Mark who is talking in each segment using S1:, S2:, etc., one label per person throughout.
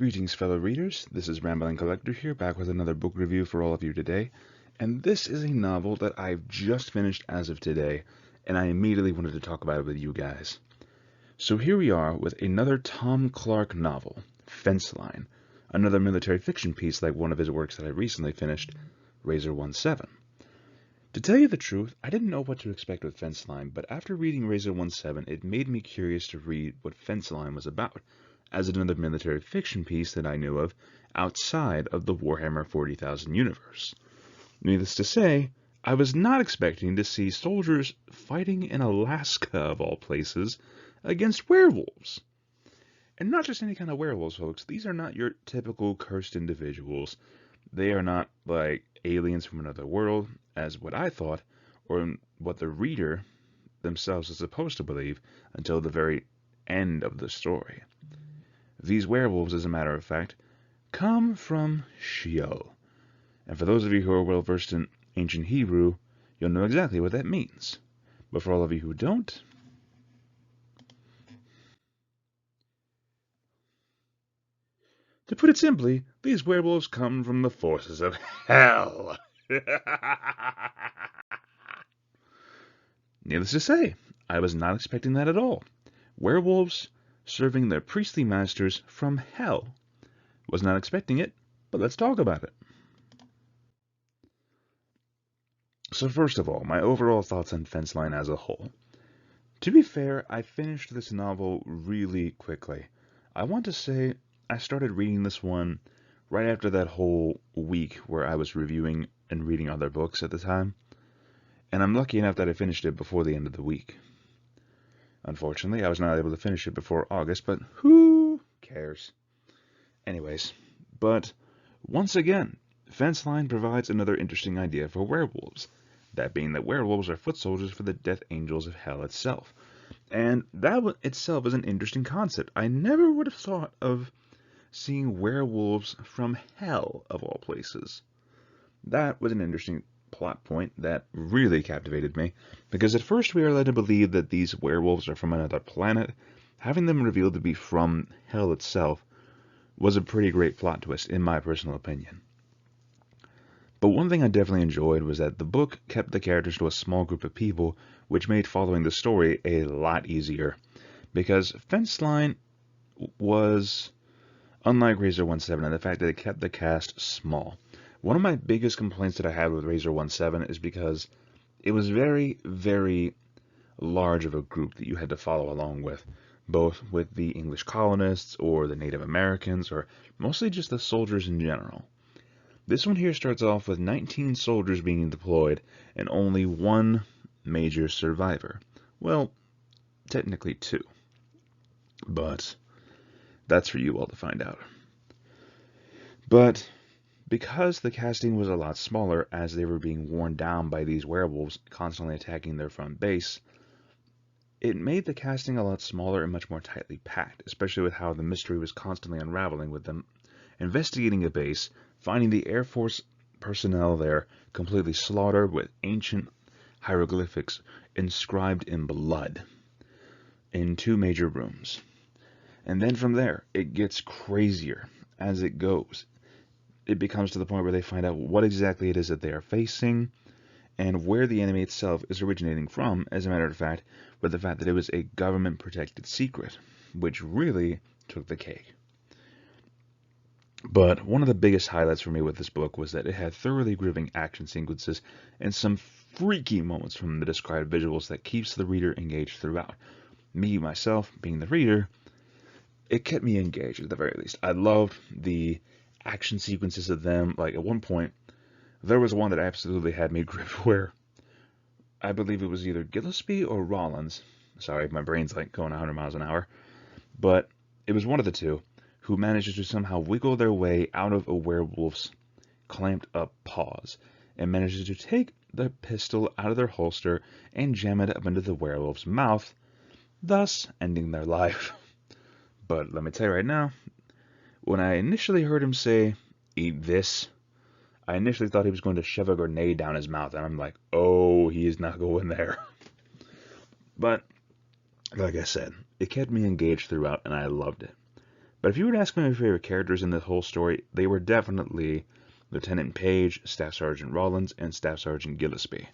S1: Greetings, fellow readers. This is Rambling Collector here, back with another book review for all of you today. And this is a novel that I've just finished as of today, and I immediately wanted to talk about it with you guys. So here we are with another Tom Clarke novel, Fence Line, another military fiction piece like one of his works that I recently finished, Razor 17. To tell you the truth, I didn't know what to expect with Fence Line, but after reading Razor 17, it made me curious to read what Fence Line was about, as another military fiction piece that I knew of outside of the Warhammer 40,000 universe. Needless to say, I was not expecting to see soldiers fighting in Alaska, of all places, against werewolves. And not just any kind of werewolves, folks. These are not your typical cursed individuals. They are not like aliens from another world, as what I thought, or what the reader themselves is supposed to believe until the very end of the story. These werewolves, as a matter of fact, come from Sheol. And for those of you who are well versed in ancient Hebrew, you'll know exactly what that means. But for all of you who don't, to put it simply, these werewolves come from the forces of hell. Needless to say, I was not expecting that at all. Werewolves serving their priestly masters from hell. Was not expecting it, but let's talk about it. So first of all, my overall thoughts on Fence Line as a whole. To be fair, I finished this novel really quickly. I want to say I started reading this one right after that whole week where I was reviewing and reading other books at the time, and I'm lucky enough that I finished it before the end of the week. Unfortunately, I was not able to finish it before August, but who cares? Anyways, but once again, Fence Line provides another interesting idea for werewolves. That being that werewolves are foot soldiers for the death angels of hell itself. And that itself is an interesting concept. I never would have thought of seeing werewolves from hell, of all places. That was an interesting plot point that really captivated me, because at first we are led to believe that these werewolves are from another planet. Having them revealed to be from hell itself was a pretty great plot twist, in my personal opinion. But one thing I definitely enjoyed was that the book kept the characters to a small group of people, which made following the story a lot easier. Because Fence Line was, unlike Razor 17, in the fact that it kept the cast small. One of my biggest complaints that I had with Razor 17 is because it was very, very large of a group that you had to follow along with, both with the English colonists or the Native Americans, or mostly just the soldiers in general. This one here starts off with 19 soldiers being deployed and only one major survivor. Well, technically 2. But that's for you all to find out. But because the casting was a lot smaller as they were being worn down by these werewolves constantly attacking their front base, it made the casting a lot smaller and much more tightly packed, especially with how the mystery was constantly unraveling with them investigating a base, finding the Air Force personnel there completely slaughtered with ancient hieroglyphics inscribed in blood in 2 major rooms. And then from there, it gets crazier as it goes. It becomes to the point where they find out what exactly it is that they are facing and where the enemy itself is originating from, as a matter of fact, with the fact that it was a government-protected secret, which really took the cake. But one of the biggest highlights for me with this book was that it had thoroughly gripping action sequences and some freaky moments from the described visuals that keeps the reader engaged throughout. Me, myself, being the reader, it kept me engaged at the very least. I loved the action sequences of them. Like at one point, there was one that absolutely had me gripped where I believe it was either Gillespie or Rollins. Sorry, my brain's like going 100 miles an hour. But it was one of the two who manages to somehow wiggle their way out of a werewolf's clamped up paws and manages to take the pistol out of their holster and jam it up into the werewolf's mouth, thus ending their life. But let me tell you right now, when I initially heard him say, "Eat this," I initially thought he was going to shove a grenade down his mouth, and I'm like, oh, he is not going there. But, like I said, it kept me engaged throughout, and I loved it. But if you were to ask me my favorite characters in this whole story, they were definitely Lieutenant Page, Staff Sergeant Rollins, and Staff Sergeant Gillespie,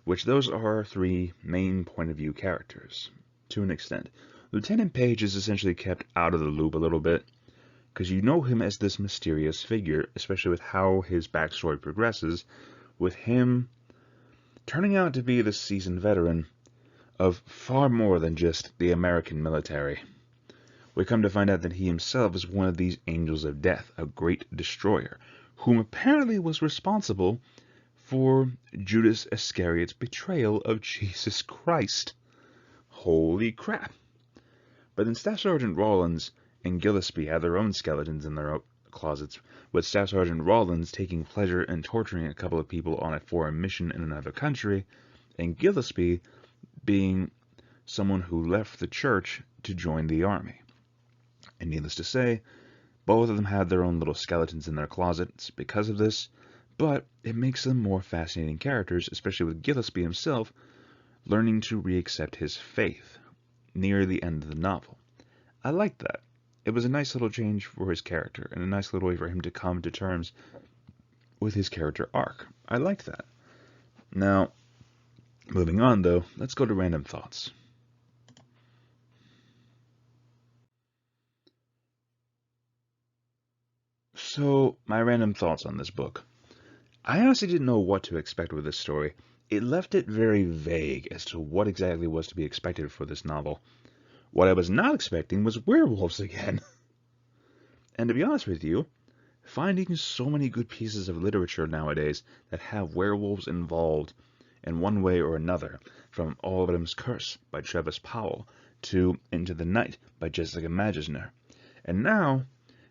S1: which those are three main point of view characters, to an extent. Lieutenant Page is essentially kept out of the loop a little bit, because you know him as this mysterious figure, especially with how his backstory progresses, with him turning out to be the seasoned veteran of far more than just the American military. We come to find out that he himself is one of these angels of death, a great destroyer, whom apparently was responsible for Judas Iscariot's betrayal of Jesus Christ. Holy crap. But then Staff Sergeant Rollins and Gillespie had their own skeletons in their closets, with Staff Sergeant Rollins taking pleasure in torturing a couple of people on a foreign mission in another country, and Gillespie being someone who left the church to join the army. And needless to say, both of them had their own little skeletons in their closets because of this, but it makes them more fascinating characters, especially with Gillespie himself learning to re-accept his faith near the end of the novel. I liked that. It was a nice little change for his character, and a nice little way for him to come to terms with his character arc. I liked that. Now, moving on though, let's go to random thoughts. So, my random thoughts on this book. I honestly didn't know what to expect with this story. It left it very vague as to what exactly was to be expected for this novel. What I was not expecting was werewolves again. And to be honest with you, finding so many good pieces of literature nowadays that have werewolves involved in one way or another, from Autumn's Curse by Travis Powell to Into the Night by Jessica Magisner, and now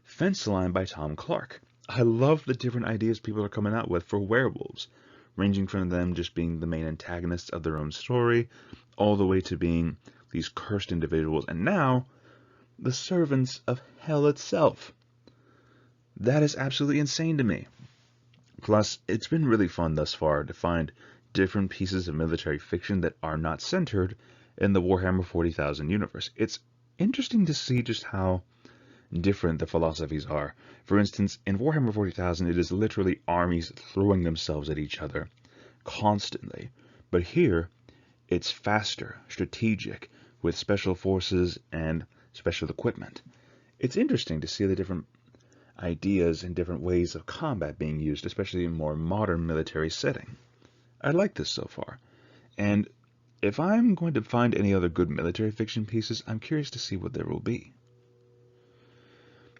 S1: Fence Line by Tom Clarke. I love the different ideas people are coming out with for werewolves, ranging from them just being the main antagonists of their own story, all the way to being these cursed individuals, and now the servants of hell itself. That is absolutely insane to me. Plus, it's been really fun thus far to find different pieces of military fiction that are not centered in the Warhammer 40,000 universe. It's interesting to see just how different the philosophies are. For instance, in Warhammer 40,000, it is literally armies throwing themselves at each other constantly. But here, it's faster, strategic, with special forces and special equipment. It's interesting to see the different ideas and different ways of combat being used, especially in more modern military setting. I like this so far. And if I'm going to find any other good military fiction pieces, I'm curious to see what there will be.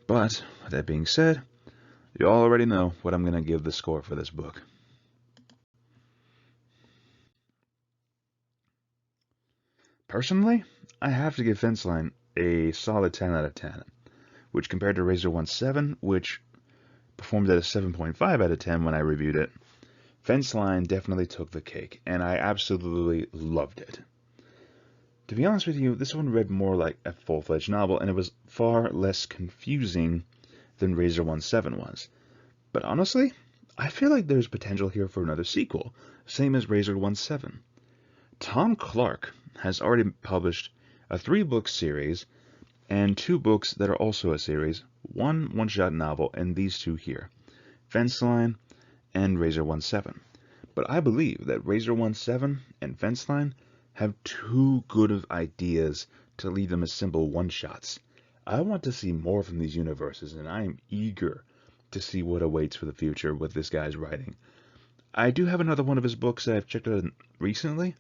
S1: But, with that being said, you all already know what I'm going to give the score for this book. Personally, I have to give Fenceline a solid 10 out of 10, which compared to Razor 1.7, which performed at a 7.5 out of 10 when I reviewed it, Fenceline definitely took the cake, and I absolutely loved it. To be honest with you, this one read more like a full-fledged novel, and it was far less confusing than Razor 1.7 was. But honestly, I feel like there's potential here for another sequel, same as Razor 1.7. Tom Clarke has already published a 3-book series, and 2 books that are also a series, one one-shot novel, and these 2 here, Fenceline and Razor 1.7. But I believe that Razor 1.7 and Fenceline have too good of ideas to leave them as simple one-shots. I want to see more from these universes, and I am eager to see what awaits for the future with this guy's writing. I do have another one of his books that I've checked out recently,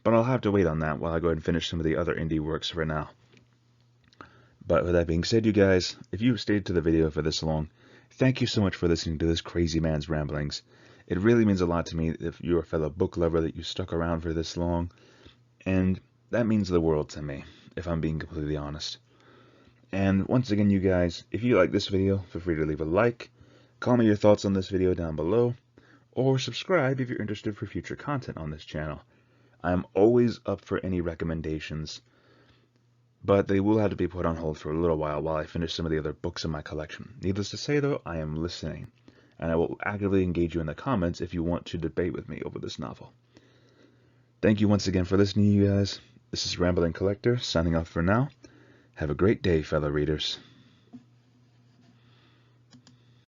S1: but I'll have to wait on that while I go ahead and finish some of the other indie works for now. But with that being said, you guys, if you've stayed to the video for this long, thank you so much for listening to this crazy man's ramblings. It really means a lot to me if you're a fellow book lover that you stuck around for this long, and that means the world to me, if I'm being completely honest. And once again, you guys, if you like this video, feel free to leave a like, comment your thoughts on this video down below, or subscribe if you're interested for future content on this channel. I'm always up for any recommendations, but they will have to be put on hold for a little while I finish some of the other books in my collection. Needless to say, though, I am listening, and I will actively engage you in the comments if you want to debate with me over this novel. Thank you once again for listening, you guys. This is Rambling Collector, signing off for now. Have a great day, fellow readers.